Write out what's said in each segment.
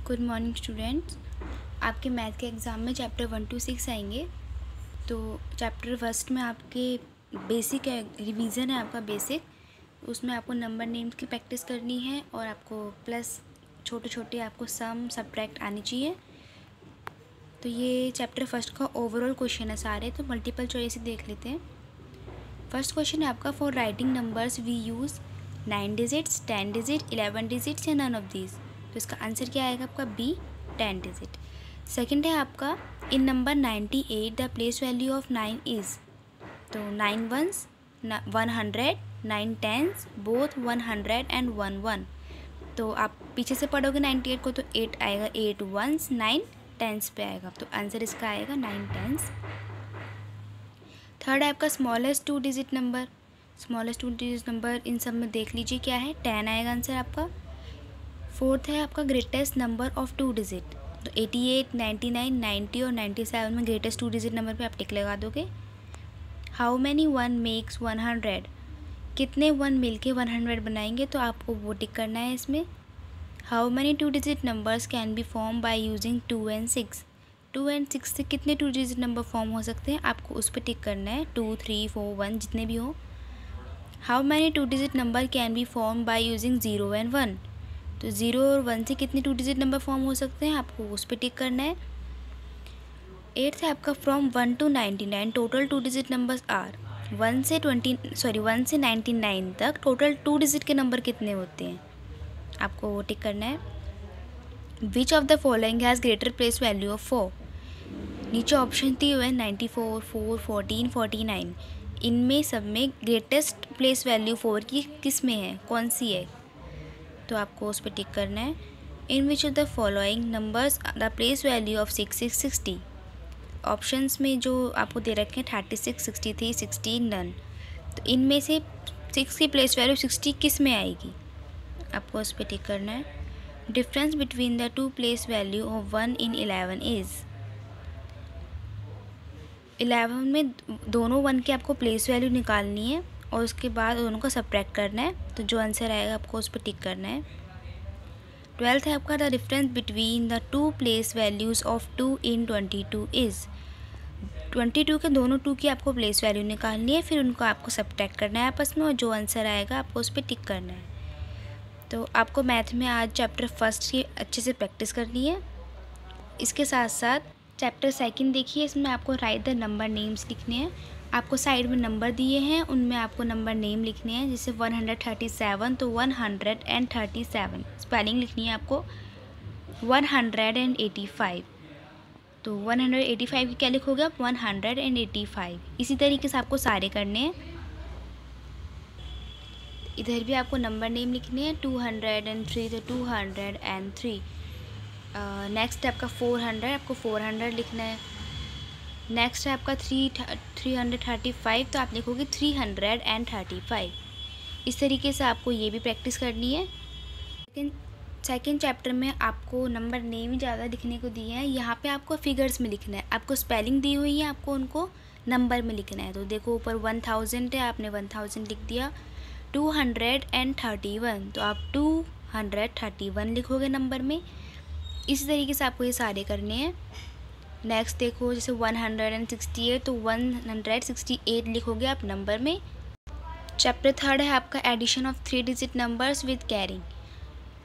Good morning students. आपके math के exam में चैप्टर 1 to 6 आएंगे। तो चैप्टर फर्स्ट में आपके बेसिक रिवीजन है, आपका बेसिक। उसमें आपको नंबर नेम्स की प्रैक्टिस करनी है और आपको प्लस छोटे छोटे आपको सम सब्ट्रैक्ट आनी चाहिए। तो ये चैप्टर फर्स्ट का ओवरऑल क्वेश्चन है सारे, तो मल्टीपल चॉइस देख लेते हैं। फर्स्ट क्वेश्चन है आपका, for writing numbers we use 9 digits, 10 digit, 11 digits या नन ऑफ दीज। तो इसका आंसर क्या आएगा आपका बी, 10 डिजिट। सेकंड है आपका, in number 98 the place value of 9 is. तो 9 वंस 100, 9 टेंस बोथ 100 एंड 1 तो आप पीछे से पढ़ोगे 98 को तो 8 आएगा, 8 वंस 9 टेंस पे आएगा, तो आंसर इसका आएगा 9 टेंस। थर्ड है आपका, smallest 2 digit number. Smallest 2 digit number in सब में देख लीजिए क्या है, 10 आएगा आंसर आपका। फोर्थ है आपका, ग्रेटेस्ट नंबर ऑफ 2 डिजिट। तो 88, 99, 90 और 97 में ग्रेटेस्ट 2 डिजिट नंबर पे आप टिक लगा दोगे। हाउ मैनी 1 मेक्स 100, कितने 1 मिलके 100 बनाएंगे, तो आपको वो टिक करना है इसमें। How many 2 digit numbers can be form by using 2 and 6। 2 and 6 से कितने 2 डिजिट नंबर फॉर्म हो सकते हैं, आपको उस पर टिक करना है। 2, 3, 4, 1 जितने भी हो। How many 2 digit number can be form by using 0 and 1। तो 0 और 1 से कितने 2 डिजिट नंबर फॉर्म हो सकते हैं, आपको उस पर टिक करना है। 8th है आपका, from 1 to 99 total 2 digit numbers are. 1 से 99 तक टोटल 2 डिजिट के नंबर कितने होते हैं, आपको वो टिक करना है। विच of the following has greater place value of 4। नीचे ऑप्शन दिए हुए हैं 94, 4, 14, 49। इनमें सब में ग्रेटेस्ट प्लेस वैल्यू 4 की किस में है, कौन सी है, तो आपको उस पर टिक करना है। In which of the following numbers the place value of 6 is 60। Options में जो आपको दे रखे हैं 36, 63, 16 नन, तो इनमें से 6 की प्लेस वैल्यू 60 किस में आएगी, आपको उस पर टिक करना है। Difference between the 2 place value of 1 in 11 is. 11 में दोनों 1 के आपको प्लेस वैल्यू निकालनी है और उसके बाद दोनों को सब्ट्रैक्ट करना है, तो जो आंसर आएगा आपको उस पर टिक करना है। 12th है आपका, the difference between the 2 place values of 2 in 22 is. 22 के दोनों 2 की आपको प्लेस वैल्यू निकालनी है, फिर उनको आपको सब्ट्रैक्ट करना है आपस में और जो आंसर आएगा आपको उस पर टिक करना है। तो आपको मैथ में आज चैप्टर फर्स्ट की अच्छे से प्रैक्टिस करनी है। इसके साथ साथ चैप्टर सेकंड देखिए, इसमें आपको राइट द नंबर नेम्स लिखने हैं। आपको साइड में नंबर दिए हैं, उनमें आपको नंबर नेम लिखने हैं। जैसे 137 तो 137 स्पेलिंग लिखनी है आपको। 185 तो 185 की क्या लिखोगे आप, 185। इसी तरीके से आपको सारे करने हैं। इधर भी आपको नंबर नेम लिखने हैं। 203 तो 203। नेक्स्ट है आपका 400, आपको 400 लिखना है। नेक्स्ट है आपका 335 तो आप लिखोगे 335। इस तरीके से आपको ये भी प्रैक्टिस करनी है। सेकेंड चैप्टर में आपको नंबर नेम ही ज़्यादा लिखने को दिए हैं। यहाँ पे आपको फिगर्स में लिखना है, आपको स्पेलिंग दी हुई है, आपको उनको नंबर में लिखना है। तो देखो ऊपर 1000 है, आपने 1000 लिख दिया। 231 तो आप 231 लिखोगे नंबर में। इसी तरीके से आपको ये सारे करने हैं। नेक्स्ट देखो, जैसे 168 तो 168 लिखोगे आप नंबर में। चैप्टर थर्ड है आपका, addition of 3 digit numbers with carrying.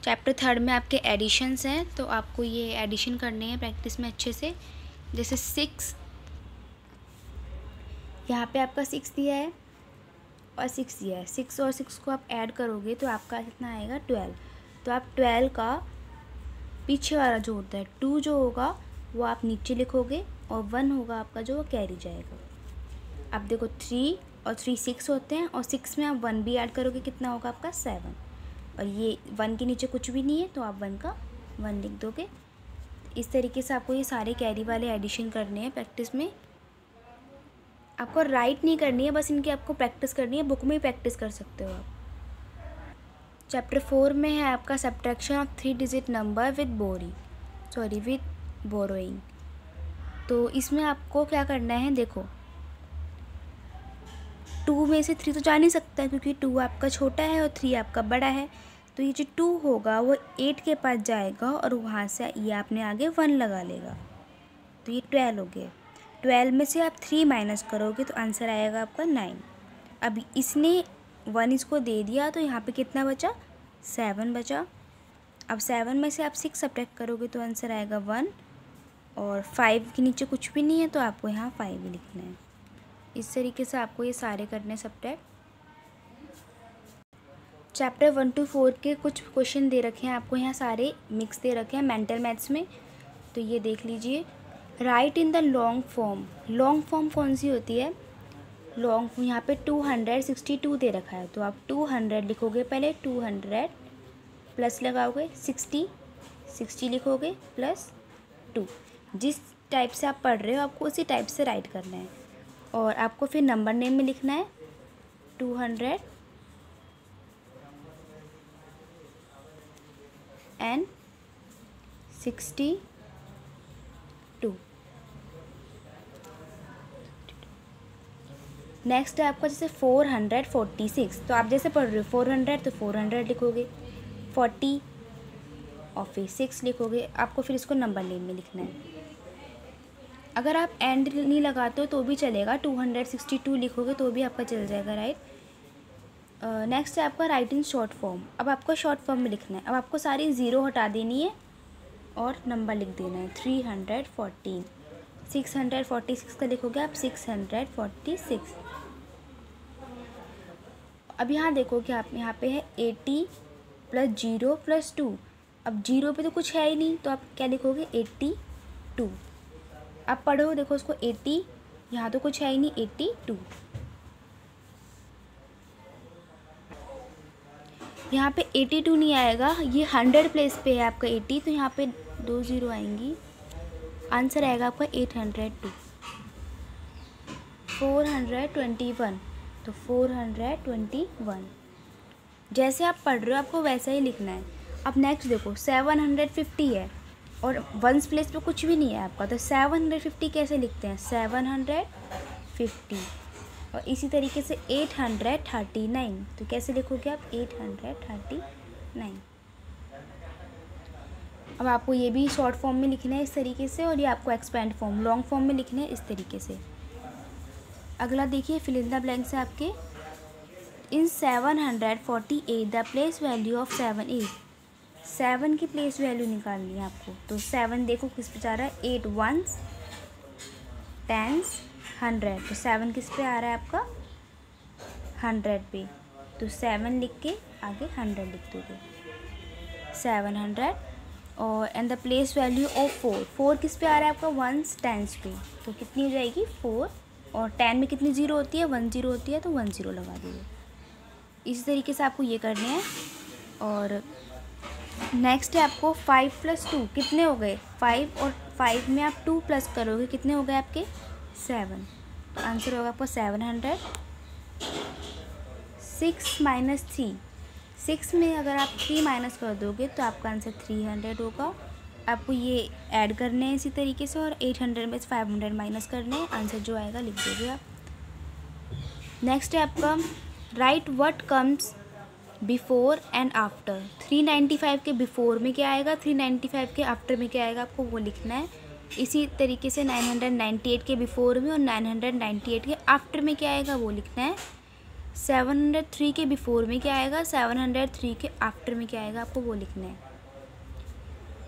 Chapter third में आपके एडिशंस हैं, तो आपको ये एडिशन करने हैं प्रैक्टिस में अच्छे से। जैसे 6, यहाँ पे आपका 6 दिया है और 6 दिया है। 6 और 6 को आप ऐड करोगे तो आपका कितना आएगा, 12। तो आप 12 का पीछे वाला जो होता है 2 जो होगा वो आप नीचे लिखोगे और 1 होगा आपका जो कैरी जाएगा। अब देखो 3 और 3 6 होते हैं और 6 में आप 1 भी ऐड करोगे, कितना होगा आपका 7। और ये 1 के नीचे कुछ भी नहीं है तो आप 1 का 1 लिख दोगे। इस तरीके से आपको ये सारे कैरी वाले एडिशन करने हैं प्रैक्टिस में। आपको राइट नहीं करनी है, बस इनकी आपको प्रैक्टिस करनी है। बुक में ही प्रैक्टिस कर सकते हो आप। चैप्टर 4 में है आपका, subtraction of 3 digit number with borrowing. तो इसमें आपको क्या करना है, देखो 2 में से 3 तो जा नहीं सकता क्योंकि 2 आपका छोटा है और 3 आपका बड़ा है। तो तो ये जो 2 होगा वो 8 के पास जाएगा और वहाँ से ये आपने आगे 1 लगा लेगा, तो ये 12 हो गया। 12 में से आप 3 माइनस करोगे तो आंसर आएगा आपका 9। अब इसने 1 इसको दे दिया तो यहाँ पे कितना बचा, 7 बचा। अब 7 में से आप 6 सब्ट्रैक्ट करोगे तो आंसर आएगा 1, और 5 के नीचे कुछ भी नहीं है तो आपको यहाँ 5 ही लिखना है। इस तरीके से आपको ये सारे करने सब्ट्रैक्ट। चैप्टर 1 to 4 के कुछ क्वेश्चन दे रखे हैं आपको, यहाँ सारे मिक्स दे रखे हैं मेंटल मैथ्स में, तो ये देख लीजिए। Right in the long form, long form कौन सी होती है, लॉन्ग यहाँ पे 262 दे रखा है, तो आप 200 लिखोगे पहले, 200 प्लस लगाओगे 60 लिखोगे प्लस 2। जिस टाइप से आप पढ़ रहे हो आपको उसी टाइप से राइट करना है, और आपको फिर नंबर नेम में लिखना है 200 and 62। नेक्स्ट है आपका जैसे 446, तो आप जैसे पढ़ रहे हो 400 तो 400 लिखोगे, 40 और फिर 6 लिखोगे। आपको फिर इसको नंबर नेम में लिखना है। अगर आप एंड नहीं लगाते हो तो भी चलेगा, 262 लिखोगे तो भी आपका चल जाएगा, राइट। नेक्स्ट है आपका राइट इन शॉर्ट फॉर्म। अब आपको शॉर्ट फॉर्म में लिखना है। अब आपको सारी ज़ीरो हटा देनी है और नंबर लिख देना है 314। 646 का लिखोगे आप 646। अब यहाँ देखोगे आप, यहाँ पे है 80 प्लस 0 प्लस 2। अब 0 पे तो कुछ है ही नहीं तो आप क्या लिखोगे 82। अब पढ़ो, देखो उसको 80, यहाँ तो कुछ है ही नहीं, 82। यहाँ पे 82 नहीं आएगा, ये 100 प्लेस पे है आपका 80, तो यहाँ पे 2 0 आएंगी। आंसर आएगा आपका 802। 421, तो 421 जैसे आप पढ़ रहे हो आपको वैसा ही लिखना है। अब नेक्स्ट देखो 750 है और वंस प्लेस पे कुछ भी नहीं है आपका, तो 750 कैसे लिखते हैं, 750। और इसी तरीके से 839, तो कैसे लिखोगे आप 839। अब आपको ये भी शॉर्ट फॉर्म में लिखना है इस तरीके से, और ये आपको एक्सपेंड फॉर्म लॉन्ग फॉर्म में लिखना है इस तरीके से। अगला देखिए फिल इन द ब्लैंक्स है आपके। इन 748 the place value of 7 is, 7 की प्लेस वैल्यू निकालनी है आपको। तो 7 देखो किस पे जा रहा है, 8 1s 10s 100, तो 7 किस पे आ रहा है आपका 100 पे, तो 7 लिख के आगे 100 लिख दोगे 700। और and the place value of 4 किस पे आ रहा है आपका 1s 10s पे, तो कितनी हो जाएगी 4, और 10 में कितनी 0 होती है 1 0 होती है, तो 1 0 लगा दोगे। इसी तरीके से आपको ये करने हैं। और नेक्स्ट है आपको 5 + 2 कितने हो गए 5, और 5 में आप 2 प्लस करोगे कितने हो गए आपके 7, तो आंसर होगा आपका 700। 6 - 3, 6 में अगर आप 3 माइनस कर दोगे तो आपका आंसर 300 होगा। आपको ये ऐड करने हैं इसी तरीके से, और 800 में से 500 माइनस करने हैं, आंसर जो आएगा लिख दोगे आप। नेक्स्ट है आपका right what comes before and after. 395 के बिफोर में क्या आएगा, 395 के आफ्टर में क्या आएगा, आपको वो लिखना है। इसी तरीके से 998 के बिफोर में और 998 के आफ्टर में क्या आएगा वो लिखना है। 703 के बिफोर में क्या आएगा, 703 के आफ्टर में क्या आएगा, आपको वो लिखना है।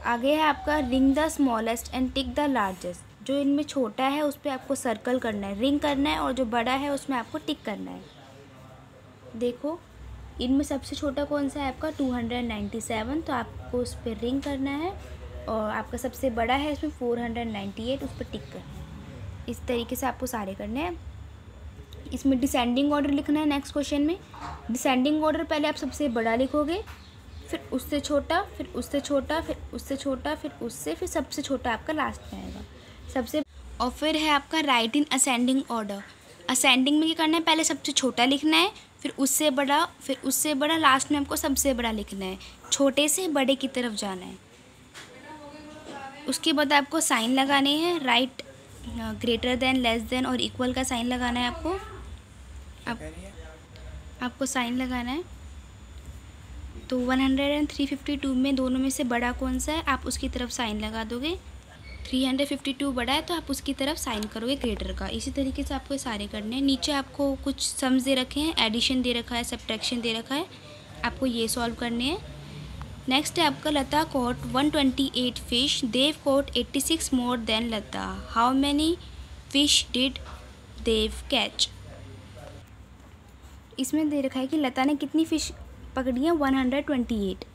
आगे है आपका ring the smallest and tick the largest. जो इनमें छोटा है उस पर आपको सर्कल करना है, रिंग करना है, और जो बड़ा है उसमें आपको टिक करना है। देखो इनमें सबसे छोटा कौन सा है आपका 297, तो आपको उस पर रिंग करना है, और आपका सबसे बड़ा है इसमें 498, उस पर टिक करना है। इस तरीके से आपको सारे करने हैं। इसमें डिसेंडिंग ऑर्डर लिखना है। नेक्स्ट क्वेश्चन में डिसेंडिंग ऑर्डर, पहले आप सबसे बड़ा लिखोगे, फिर उससे छोटा, फिर उससे छोटा, फिर उससे छोटा, फिर उससे, फिर सबसे छोटा आपका लास्ट में आएगा सबसे। और फिर है आपका right in ascending order. Ascending में क्या करना है, पहले सबसे छोटा लिखना है, फिर उससे बड़ा, फिर उससे बड़ा, लास्ट में आपको सबसे बड़ा लिखना है। छोटे से बड़े की तरफ जाना है। उसके बाद आपको साइन लगाने हैं, right greater than, less than और इक्वल का साइन लगाना है आपको साइन लगाना है। तो 100 एंड 352 में दोनों में से बड़ा कौन सा है, आप उसकी तरफ साइन लगा दोगे। 352 बड़ा है तो आप उसकी तरफ साइन करोगे ग्रेटर का। इसी तरीके से आपको ये सारे करने हैं। नीचे आपको कुछ सम्स दे रखे हैं, एडिशन दे रखा है, सब्ट्रैक्शन दे रखा है, आपको ये सॉल्व करने हैं। नेक्स्ट है आपका लता कॉट 128 फिश, Dev caught 86 more than Lata, how many fish did Dev catch. इसमें दे रखा है कि लता ने कितनी फ़िश पकड़ी है, 128।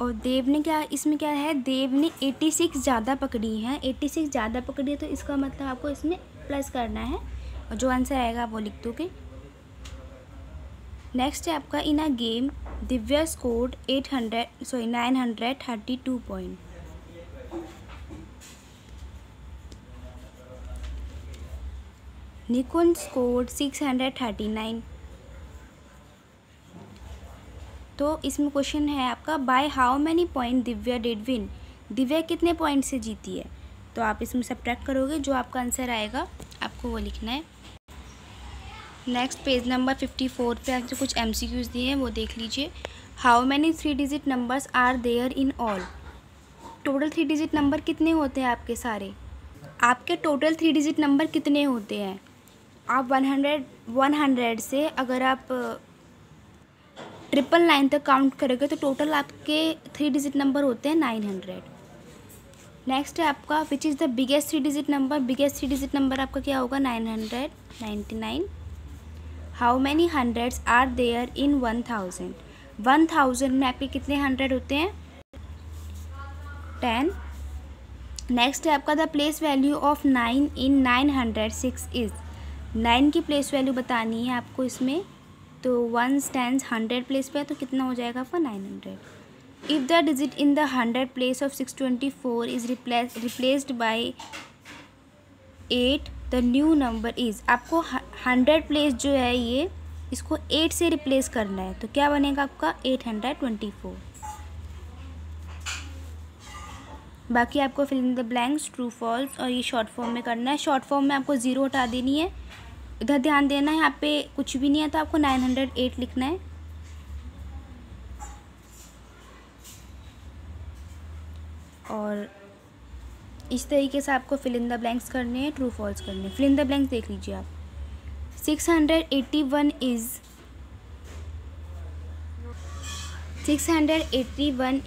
और देव ने क्या, इसमें क्या है, देव ने 86 ज़्यादा पकड़ी है। 86 ज़्यादा पकड़ी है तो इसका मतलब आपको इसमें प्लस करना है और जो आंसर आएगा वो लिख दोगे। नेक्स्ट है आपका in a game Divya scored 932 point. Nikunj scored 639। तो इसमें क्वेश्चन है आपका by how many point Divya did win, Divya कितने पॉइंट से जीती है। तो आप इसमें सब्ट्रैक्ट करोगे, जो आपका आंसर आएगा आपको वो लिखना है। नेक्स्ट पेज नंबर 54 पे आपसे कुछ MCQs दिए हैं, वो देख लीजिए। How many 3 digit numbers are there in all, total 3 digit number कितने होते हैं आपके सारे, आपके टोटल 3 डिजिट नंबर कितने होते हैं। आप 100 से अगर आप 999 तक काउंट करोगे तो टोटल आपके 3 डिजिट नंबर होते हैं 900। नेक्स्ट है आपका which is the biggest 3 digit number, biggest 3 digit number आपका क्या होगा 999। How many hundreds are there in 1000, 1000 में आपके कितने 100 होते हैं 10। नेक्स्ट है आपका the place value of 9 in 906 is, 9 की प्लेस वैल्यू बतानी है आपको इसमें। तो 1 स्टैंड्स 100 प्लेस पे है तो कितना हो जाएगा आपका 900। If the digit in the 100 place of 624 is replaced by 8 the new number is, आपको 100 प्लेस जो है ये इसको 8 से रिप्लेस करना है तो क्या बनेगा आपका 824। बाकी आपको fill in the blanks true false और ये शॉर्ट फॉर्म में करना है। शॉर्ट फॉर्म में आपको 0 हटा देनी है, इधर ध्यान देना है, यहाँ पे कुछ भी नहीं है तो आपको 908 लिखना है। और इस तरीके से आपको फिल इन द ब्लैंक्स करने हैं, ट्रू फॉल्स करने हैं। फिल इन द ब्लैंक्स देख लीजिए आप। 681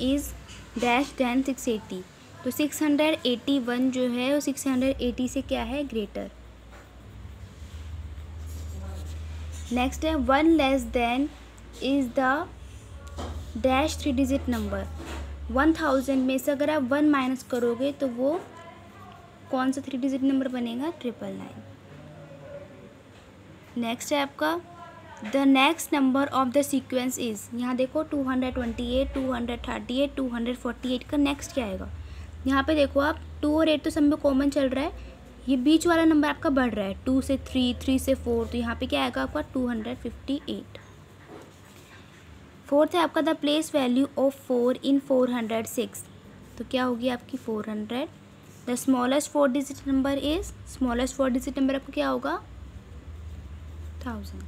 इज़ डैश दैन 680, तो 681 जो है वो 680 से क्या है ग्रेटर। नेक्स्ट है 1 less than is the dash 3 digit number, 1000 में से अगर आप 1 माइनस करोगे तो वो कौन सा 3 डिजिट नंबर बनेगा 999। नेक्स्ट है आपका the next number of the sequence is, यहाँ देखो 228, 238, 248 का नेक्स्ट क्या आएगा। यहाँ पे देखो आप 2 और 8 तो सब में कॉमन चल रहा है, ये बीच वाला नंबर आपका बढ़ रहा है 2 से 3, 3 से 4, तो यहाँ पे क्या आएगा आपका 258। फोर्थ है आपका द प्लेस वैल्यू ऑफ 4 इन 406, तो क्या होगी आपकी 400। The smallest 4 digit number is, smallest 4 digit number आपका क्या होगा 1000।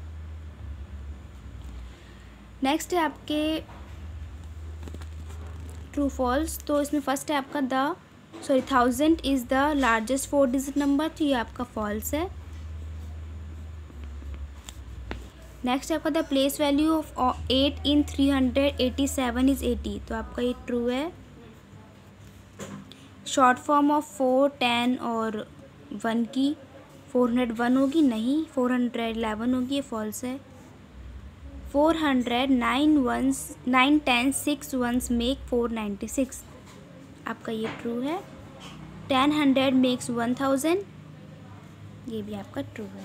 नेक्स्ट है आपके ट्रू फॉल्स, तो इसमें फर्स्ट है आपका 1000 is the largest 4 digit number, तो ये आपका फॉल्स है। नेक्स्ट है आपका the place value of 8 in 387 is 80, तो आपका ये ट्रू है। शॉर्ट फॉर्म ऑफ 4, 10 और 1 की 401 होगी, नहीं 411 होगी, ये फॉल्स है। 400 9 10 6 1s मेक 496, आपका ये ट्रू है। 10 100 मेक्स 1000, ये भी आपका ट्रू है।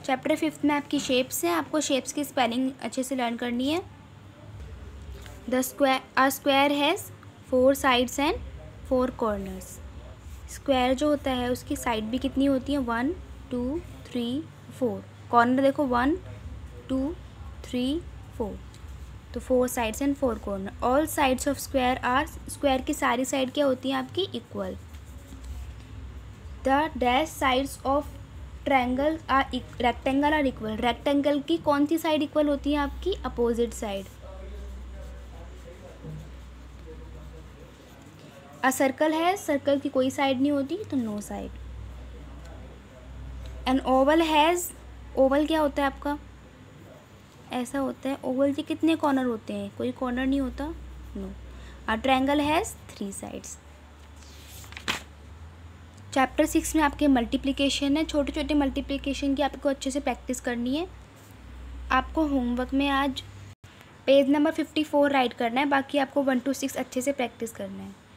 चैप्टर 5 में आपकी शेप्स है, आपको शेप्स की स्पेलिंग अच्छे से लर्न करनी है। The square has 4 sides and 4 corners, square जो होता है उसकी साइड भी कितनी होती है 1 2 3 4, कॉर्नर देखो 1 2 3 4, तो 4 sides and 4 corner. All sides of square are, square की सारी साइड क्या होती हैं आपकी equal. The dash sides of triangle are rectangle are equal. Rectangle की कौन सी साइड इक्वल होती है आपकी? Opposite side. अ सर्कल है, सर्कल की कोई साइड नहीं होती तो no side. An oval has, oval क्या होता है आपका? ऐसा होता है। ओवल के कितने कॉर्नर होते हैं? कोई कॉर्नर नहीं होता, no. A triangle has 3 sides. Chapter 6 में आपके मल्टीप्लिकेशन है। छोटे छोटे मल्टीप्लिकेशन की आपको अच्छे से प्रैक्टिस करनी है। आपको होमवर्क में आज पेज नंबर 54 राइट करना है, बाकी आपको 1 to 6 अच्छे से प्रैक्टिस करना है।